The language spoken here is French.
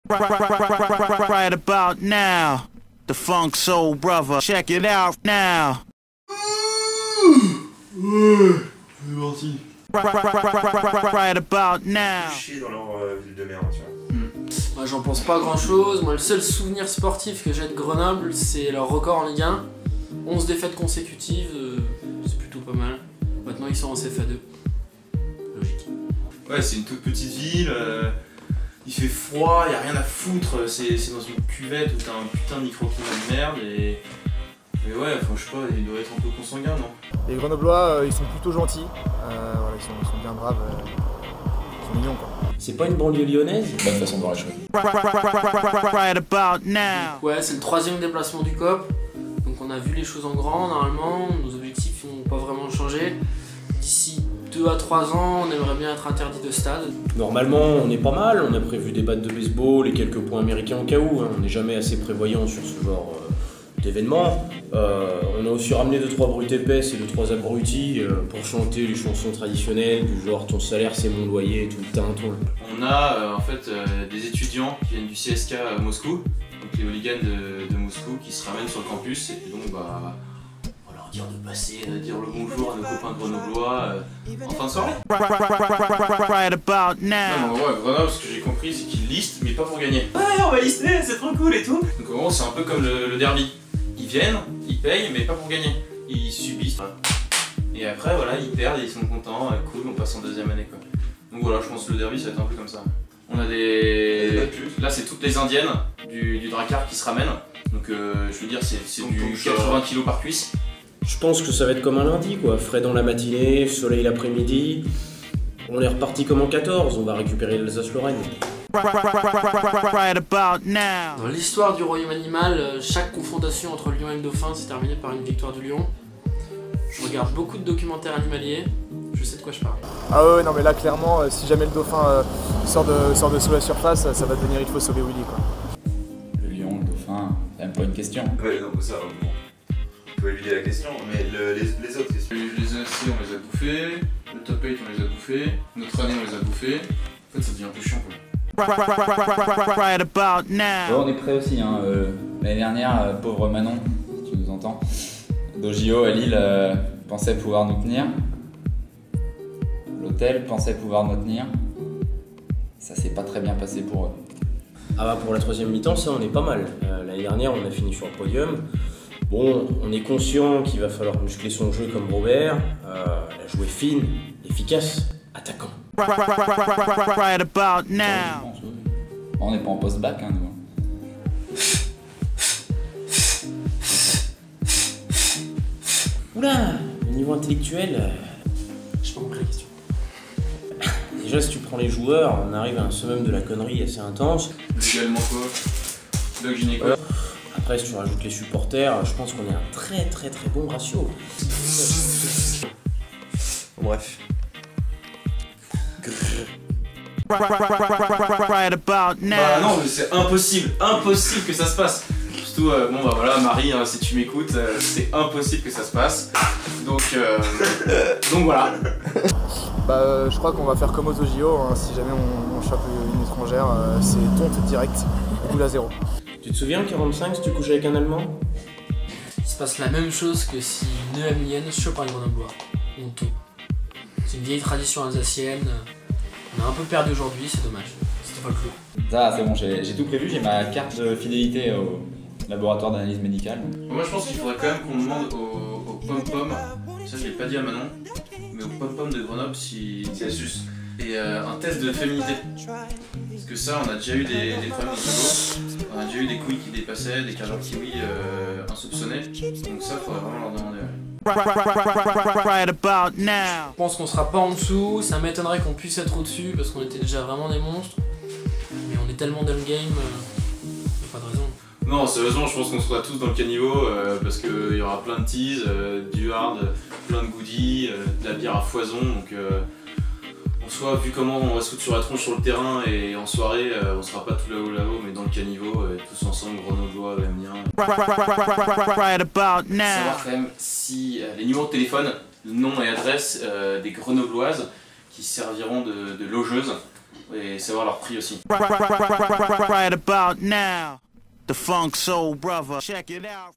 Right about now, the Funk Soul Brother. Check it out now. C'est parti. Right about now. Chier dans leur ville de merde, tu vois. Moi j'en pense pas grand chose. Moi le seul souvenir sportif que j'ai de Grenoble, c'est leur record en Ligue 1. 11 défaites consécutives, c'est plutôt pas mal. Maintenant ils sont en CFA2. Logique. Ouais, c'est une toute petite ville, il fait froid, y a rien à foutre, c'est dans une cuvette où t'as un putain de microclimat de merde et ouais, enfin, je sais pas, il doit être un peu consanguin, non? Les Grenoblois, ils sont plutôt gentils, voilà, ils sont bien braves, ils sont mignons quoi. C'est pas une banlieue lyonnaise? Bonne façon de voir les choses. Right about now. Ouais, c'est le 3e déplacement du COP. Donc on a vu les choses en grand normalement, nos objectifs n'ont pas vraiment changé. D'ici 2 à 3 ans, on aimerait bien être interdit de stade. Normalement, on est pas mal, on a prévu des battes de baseball et quelques points américains au cas où, hein. On n'est jamais assez prévoyant sur ce genre d'événement. On a aussi ramené 2-3 brutes épaisses et 2-3 abrutis pour chanter les chansons traditionnelles du genre ton salaire c'est mon loyer et tout le tintouin. On a en fait des étudiants qui viennent du CSK à Moscou, donc les hooligans de Moscou qui se ramènent sur le campus et puis donc bah on va leur dire de passer, dire le bonjour à nos copains grenoblois en fin de soirée. Right about Non, now. mais en gros, Grenoble, ce que j'ai compris, c'est qu'ils listent, mais pas pour gagner. Ouais, on va lister, c'est trop cool et tout. Donc en gros, c'est un peu comme le derby. Ils viennent, ils payent, mais pas pour gagner. Ils subissent. Et après, voilà, ils perdent et ils sont contents. Cool, on passe en 2e année, quoi. Donc voilà, je pense que le derby, ça va être un peu comme ça. On a des... Là, c'est toutes les indiennes du Drakkar qui se ramènent. Donc je veux dire, c'est du 80 kg par cuisse. Je pense que ça va être comme un lundi quoi, frais dans la matinée, soleil l'après-midi. On est reparti comme en 14, on va récupérer l'Alsace-Lorraine. Right about now. Dans l'histoire du royaume animal, chaque confrontation entre le lion et le dauphin s'est terminée par une victoire du lion. Je regarde beaucoup de documentaires animaliers, je sais de quoi je parle. Ah ouais, non mais là clairement, si jamais le dauphin sort de sous la surface, ça va devenir il faut sauver Willy quoi. Le lion, le dauphin, c'est même pas une question. Ouais, non, mais ça, bon. On peut éviter la question, mais les autres questions. Les AC, on les a bouffés. Le top 8, on les a bouffés. Notre année, on les a bouffés. En fait, ça devient un peu chiant, quoi. Right about Bon, now. on est prêt aussi, hein. L'année dernière, pauvre Manon, si tu nous entends, Dogio à Lille pensait pouvoir nous tenir. L'hôtel pensait pouvoir nous tenir. Ça s'est pas très bien passé pour eux. Ah bah pour la 3e mi-temps, ça on est pas mal. L'année dernière, on a fini sur le podium. Bon, on est conscient qu'il va falloir muscler son jeu comme Robert, la jouer fine, efficace, attaquant. Right about Je now. pense, oui. Bon, on n'est pas en post-bac, hein, nous. Oula, au niveau intellectuel, Je sais pas compris la question. déjà si tu prends les joueurs, on arrive à un summum de la connerie assez intense. Légalement, quoi. Doc gynéco. Après, si tu rajoutes les supporters, je pense qu'on est à un très bon ratio. Bref. Right about now. Bah non, mais c'est impossible que ça se passe. Surtout, bon bah voilà, Marie, hein, si tu m'écoutes, c'est impossible que ça se passe. Donc voilà. Bah je crois qu'on va faire comme aux OJO, hein, si jamais on chope une étrangère, c'est tonte direct, boule à 0. Tu te souviens, 45, si tu couches avec un Allemand? Il se passe la même chose que si une EMIenne chope un Grenoblois. Honteux. C'est une vieille tradition alsacienne. On a un peu perdu aujourd'hui, c'est dommage. C'était pas le clou. Ça, c'est bon, j'ai tout prévu, j'ai ma carte de fidélité au laboratoire d'analyse médicale. Moi je pense qu'il faudrait quand même qu'on demande au pom-pom, ça je l'ai pas dit à Manon, mais au pom-pom de Grenoble si elle suce. Et un test de féminité. Parce que ça, on a déjà eu des problèmes de niveau. On a déjà eu des couilles qui dépassaient, des carrières kiwi insoupçonnées. Donc ça, faudrait vraiment leur demander. Right about now. Je pense qu'on sera pas en dessous, ça m'étonnerait qu'on puisse être au-dessus parce qu'on était déjà vraiment des monstres. Mais on est tellement dans le game, y a pas de raison. Non, sérieusement, je pense qu'on sera tous dans le caniveau parce qu'il y aura plein de teas, du hard, plein de goodies, de la bière à foison. Donc en soi, vu comment on va se foutre sur la tronche sur le terrain et en soirée, on sera pas tout là-haut, mais dans le caniveau, tous ensemble, Grenoblois, Amiens. Right about now. Savoir quand même si les numéros de téléphone, nom et adresse des Grenobloises qui serviront de logeuses et savoir leur prix aussi. Right about now, the Funk Soul Brother. Check it out.